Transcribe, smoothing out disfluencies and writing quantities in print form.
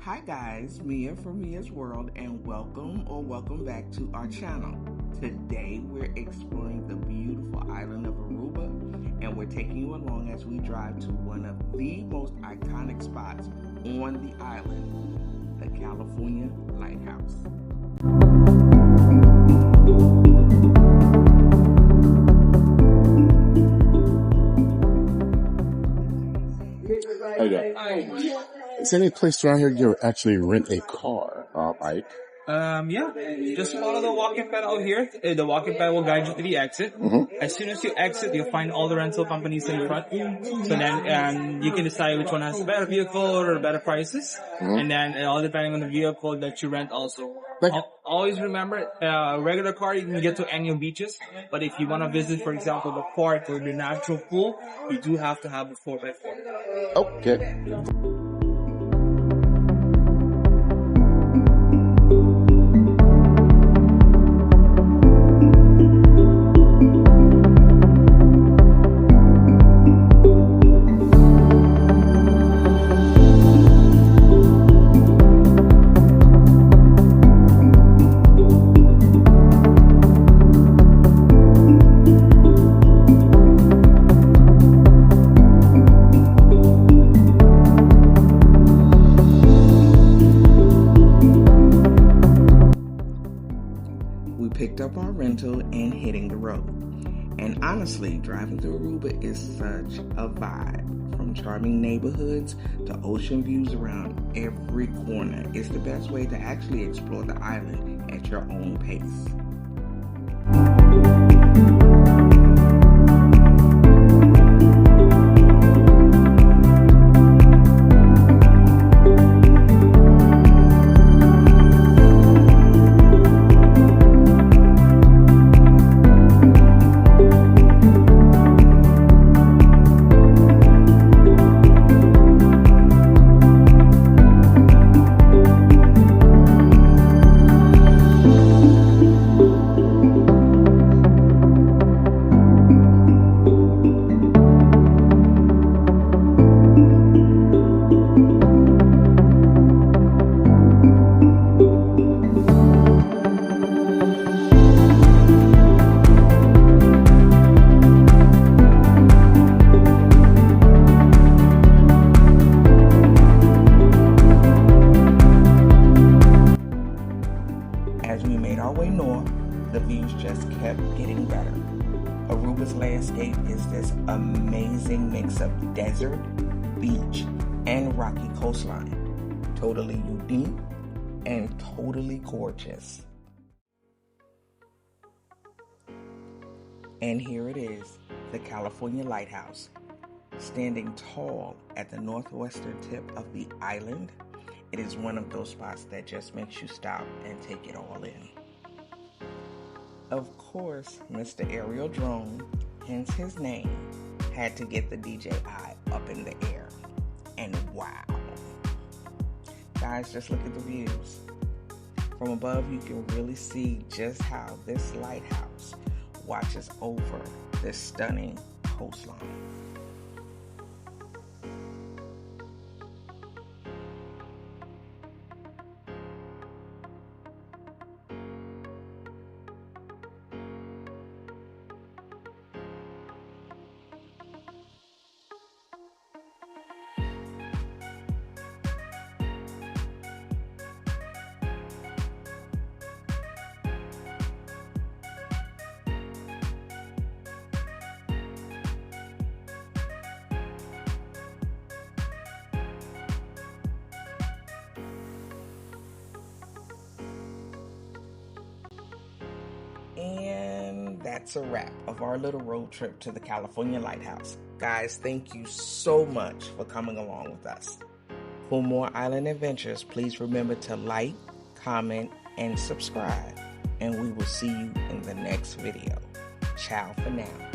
Hi guys, Mia from Mia's World, and welcome back to our channel. Today we're exploring the beautiful island of Aruba, and we're taking you along as we drive to one of the most iconic spots on the island, the California Lighthouse. Hi. Is there any place around here you actually rent a car or a bike? Yeah. Just follow the walking pad out here. The walking pad will guide you to the exit. As soon as you exit, you'll find all the rental companies in front. So then, you can decide which one has better vehicle or better prices. And then, all depending on the vehicle that you rent also. Always remember, regular car, you can get to any beaches. But if you want to visit, for example, the park or the natural pool, you do have to have a 4x4. Okay. We picked up our rental and hitting the road. And honestly, driving through Aruba is such a vibe. From charming neighborhoods to ocean views around every corner. It's the best way to actually explore the island at your own pace. As we made our way north, the views just kept getting better. Aruba's landscape is this amazing mix of desert, beach, and rocky coastline. Totally unique and totally gorgeous. And here it is, the California Lighthouse. Standing tall at the northwestern tip of the island, it is one of those spots that just makes you stop and take it all in. Of course, Mr. Aerial Drone, hence his name, had to get the DJI up in the air. And wow. Guys, just look at the views. From above, you can really see just how this lighthouse watches over this stunning coastline. And that's a wrap of our little road trip to the California Lighthouse. Guys, thank you so much for coming along with us. For more island adventures, please remember to like, comment, and subscribe. And we will see you in the next video. Ciao for now.